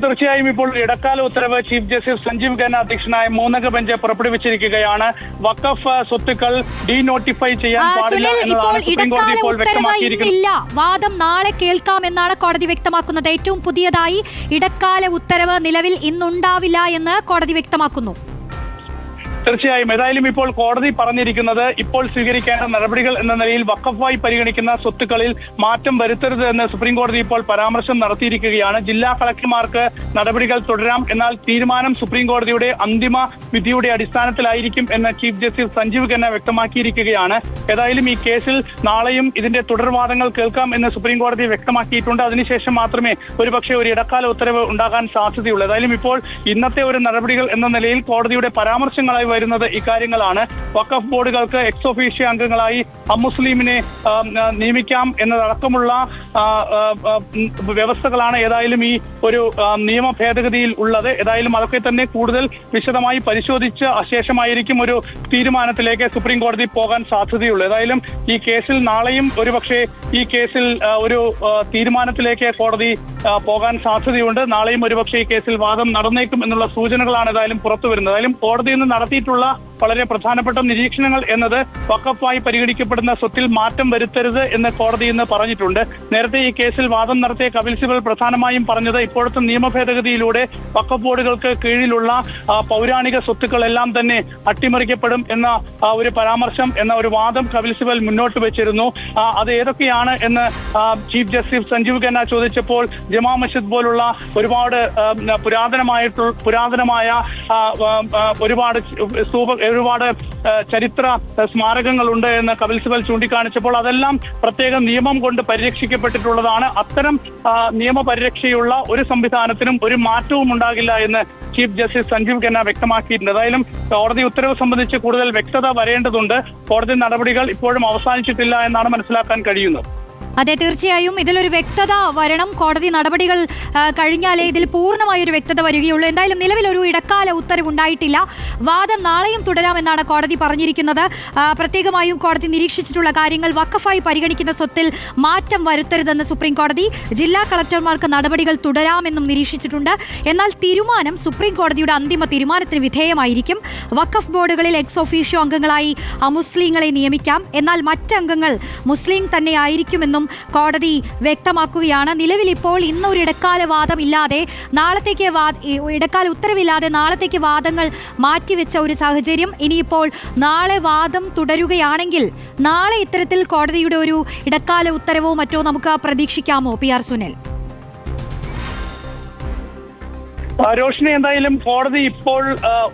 തീർച്ചയായും ഇപ്പോൾ ഇടക്കാല ഉത്തരവ് ചീഫ് ജസ്റ്റിസ് സഞ്ജീവ് ഖന്ന അധ്യക്ഷനായ മൂന്നംഗ ബെഞ്ച് പുറപ്പെടുവിച്ചിരിക്കുകയാണ്. വഖഫ് സ്വത്തുക്കൾ ഡീനോട്ടിഫൈ ചെയ്യാൻ പാടില്ല എന്നതാണ് സുപ്രീം കോടതി ഇപ്പോൾ വ്യക്തമാക്കിയിരിക്കുന്നത്. വാദം നാളെ കേൾക്കാമെന്നാണ് കോടതി വ്യക്തമാക്കുന്നത്. ഏറ്റവും പുതിയതായി ഇടക്കാല ഉത്തരവ് നിലവിൽ ഇന്നുണ്ടാവില്ല എന്ന് കോടതി വ്യക്തമാക്കുന്നു. തീർച്ചയായും ഏതായാലും ഇപ്പോൾ കോടതി പറഞ്ഞിരിക്കുന്നത് ഇപ്പോൾ സ്വീകരിക്കേണ്ട നടപടികൾ എന്ന നിലയിൽ വഖഫായി പരിഗണിക്കുന്ന സ്വത്തുക്കളിൽ മാറ്റം വരുത്തരുത് എന്ന് സുപ്രീം കോടതി ഇപ്പോൾ പരാമർശം നടത്തിയിരിക്കുകയാണ്. ജില്ലാ കളക്ടർമാർക്ക് നടപടികൾ തുടരാം, എന്നാൽ തീരുമാനം സുപ്രീം കോടതിയുടെ അന്തിമ വിധിയുടെ അടിസ്ഥാനത്തിലായിരിക്കും എന്ന് ചീഫ് ജസ്റ്റിസ് സഞ്ജീവ് ഖന്ന വ്യക്തമാക്കിയിരിക്കുകയാണ്. ഏതായാലും ഈ കേസിൽ നാളെയും ഇതിന്റെ തുടർവാദങ്ങൾ കേൾക്കാം എന്ന് സുപ്രീം കോടതി വ്യക്തമാക്കിയിട്ടുണ്ട്. അതിനുശേഷം മാത്രമേ ഒരുപക്ഷെ ഒരു ഇടക്കാല ഉത്തരവ് ഉണ്ടാകാൻ സാധ്യതയുള്ളൂ. ഏതായാലും ഇപ്പോൾ ഇന്നത്തെ ഒരു നടപടികൾ എന്ന നിലയിൽ കോടതിയുടെ പരാമർശങ്ങളായി വരുന്നത് ഇക്കാര്യങ്ങളാണ്. വഖഫ് ബോർഡുകൾക്ക് എക്സ് ഒഫീഷ്യോ അംഗങ്ങളായി അമുസ്ലിമിനെ നിയമിക്കാം എന്നതടക്കമുള്ള വ്യവസ്ഥകളാണ് ഏതായാലും ഈ ഒരു നിയമ ഭേദഗതിയിൽ ഉള്ളത്. ഏതായാലും അതൊക്കെ തന്നെ കൂടുതൽ വിശദമായി പരിശോധിച്ച് ശേഷമായിരിക്കും ഒരു തീരുമാനത്തിലേക്ക് സുപ്രീം കോടതി പോകാൻ സാധ്യതയുള്ളൂ. ഏതായാലും ഈ കേസിൽ നാളെയും ഒരുപക്ഷെ ഈ കേസിൽ ഒരു തീരുമാനത്തിലേക്ക് കോടതി പോകാൻ സാധ്യതയുണ്ട്. നാളെയും ഒരുപക്ഷെ ഈ കേസിൽ വാദം നടന്നേക്കും എന്നുള്ള സൂചനകളാണ് ഏതായാലും പുറത്തു വരുന്നത്. ഏതായാലും കോടതിയിൽ നിന്ന് നടത്തിയിട്ടുള്ള വളരെ പ്രധാനപ്പെട്ട നിരീക്ഷണങ്ങൾ എന്നത് വഖഫായി പരിഗണിക്കപ്പെടുന്ന സ്വത്തിൽ മാറ്റം വരുത്തരുത് എന്ന് കോടതി ഇന്ന് പറഞ്ഞിട്ടുണ്ട്. നേരത്തെ ഈ കേസിൽ വാദം നടത്തിയ കപിൽ സിബൽ പ്രധാനമായും പറഞ്ഞത് ഇപ്പോഴത്തെ നിയമ ഭേദഗതിയിലൂടെ വഖഫ് ബോർഡുകൾക്ക് കീഴിലുള്ള പൗരാണിക സ്വത്തുക്കളെല്ലാം തന്നെ അട്ടിമറിക്കപ്പെടും എന്ന ഒരു പരാമർശം എന്ന ഒരു വാദം കപിൽ സിബൽ മുന്നോട്ട് വെച്ചിരുന്നു. അത് ഏതൊക്കെയാണ് എന്ന് ചീഫ് ജസ്റ്റിസ് സഞ്ജീവ് ഖന്ന ചോദിച്ചപ്പോൾ ജമാ മസ്ജിദ് പോലുള്ള ഒരുപാട് പുരാതനമായ ഒരുപാട് ചരിത്ര സ്മാരകങ്ങളുണ്ട് എന്ന് കപിൽ സിബൽ ചൂണ്ടിക്കാണിച്ചപ്പോൾ അതെല്ലാം പ്രത്യേക നിയമം കൊണ്ട് പരിരക്ഷിക്കപ്പെട്ടിട്ടുള്ളതാണ്. അത്തരം നിയമപരിരക്ഷയുള്ള ഒരു സംവിധാനത്തിനും ഒരു മാറ്റവും ഉണ്ടാകില്ല എന്ന് ചീഫ് ജസ്റ്റിസ് സഞ്ജീവ് ഖന്ന വ്യക്തമാക്കിയിട്ടുണ്ട്. ഏതായാലും കോടതി ഉത്തരവ് സംബന്ധിച്ച് കൂടുതൽ വ്യക്തത വരേണ്ടതുണ്ട്. കോടതി നടപടികൾ ഇപ്പോഴും അവസാനിച്ചിട്ടില്ല എന്നാണ് മനസ്സിലാക്കാൻ കഴിയുന്നത്. അതെ, തീർച്ചയായും ഇതിലൊരു വ്യക്തത വരണം. കോടതി നടപടികൾ കഴിഞ്ഞാലേ ഇതിൽ പൂർണ്ണമായൊരു വ്യക്തത വരികയുള്ളൂ. എന്തായാലും നിലവിലൊരു ഇടക്കാല ഉത്തരവ് ഉണ്ടായിട്ടില്ല. വാദം നാളെയും തുടരാമെന്നാണ് കോടതി പറഞ്ഞിരിക്കുന്നത്. പ്രത്യേകമായും കോടതി നിരീക്ഷിച്ചിട്ടുള്ള കാര്യങ്ങൾ വഖഫായി പരിഗണിക്കുന്ന സ്വത്തിൽ മാറ്റം വരുത്തരുതെന്ന് സുപ്രീം കോടതി. ജില്ലാ കളക്ടർമാർക്ക് നടപടികൾ തുടരാമെന്നും നിരീക്ഷിച്ചിട്ടുണ്ട്. എന്നാൽ തീരുമാനം സുപ്രീം കോടതിയുടെ അന്തിമ തീരുമാനത്തിന് വിധേയമായിരിക്കും. വഖഫ് ബോർഡുകളിൽ എക്സ് ഒഫീഷ്യോ അംഗങ്ങളായി അമുസ്ലിങ്ങളെ നിയമിക്കാം, എന്നാൽ മറ്റംഗങ്ങൾ മുസ്ലിം തന്നെ ആയിരിക്കുമെന്നും കോടതി വ്യക്തമാക്കുകയാണ്. നിലവിൽ ഇപ്പോൾ ഇന്നൊരു ഇടക്കാല വാദം ഇല്ലാതെ നാളത്തേക്ക് ഇടക്കാല ഉത്തരവില്ലാതെ നാളത്തേക്ക് വാദങ്ങൾ മാറ്റിവെച്ച ഒരു സാഹചര്യം. ഇനിയിപ്പോൾ നാളെ വാദം തുടരുകയാണെങ്കിൽ നാളെ ഇത്തരത്തിൽ കോടതിയുടെ ഒരു ഇടക്കാല ഉത്തരവോ മറ്റോ നമുക്ക് പ്രതീക്ഷിക്കാമോ PR സുനിൽ? രോഷിനി, എന്തായാലും കോടതി ഇപ്പോൾ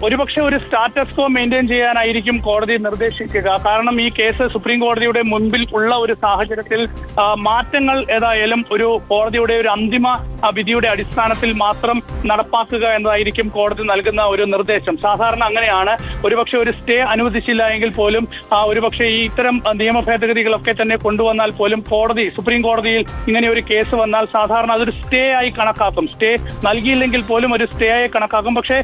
ഒരുപക്ഷെ ഒരു സ്റ്റാറ്റസ് കോ മെയിൻറ്റെയിൻ ചെയ്യാനായിരിക്കും കോടതി നിർദ്ദേശിക്കുക. കാരണം ഈ കേസ് സുപ്രീം കോടതിയുടെ മുൻപിൽ ഉള്ള ഒരു സാഹചര്യത്തിൽ മാറ്റങ്ങൾ ഏതായാലും ഒരു കോടതിയുടെ ഒരു അന്തിമ വിധിയുടെ അടിസ്ഥാനത്തിൽ മാത്രം നടപ്പാക്കുക എന്നതായിരിക്കും കോടതി നൽകുന്ന ഒരു നിർദ്ദേശം. സാധാരണ അങ്ങനെയാണ്. ഒരുപക്ഷെ ഒരു സ്റ്റേ അനുവദിച്ചില്ല എങ്കിൽ പോലും ഒരുപക്ഷെ ഈ ഇത്തരം നിയമ ഭേദഗതികളൊക്കെ തന്നെ കൊണ്ടുവന്നാൽ പോലും സുപ്രീം കോടതിയിൽ ഇങ്ങനെ ഒരു കേസ് വന്നാൽ സാധാരണ അതൊരു സ്റ്റേ ആയി കണക്കാക്കും. സ്റ്റേ നൽകിയില്ലെങ്കിൽ പോലും ഒരു സ്റ്റേ ആയി കണക്കാക്കും. പക്ഷേ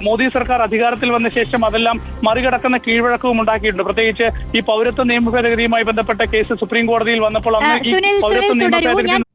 മോദി സർക്കാർ അധികാരത്തിൽ വന്ന ശേഷം അതെല്ലാം മറികടക്കുന്ന കീഴ്വഴക്കവും ഉണ്ടാക്കിയിട്ടുണ്ട്. പ്രത്യേകിച്ച് ഈ പൗരത്വ നിയമ ഭേദഗതിയുമായി ബന്ധപ്പെട്ട കേസ് സുപ്രീം കോടതിയിൽ വന്നപ്പോൾ അന്ന് ഈ പൗരത്വ നിയമ ഭേദഗതി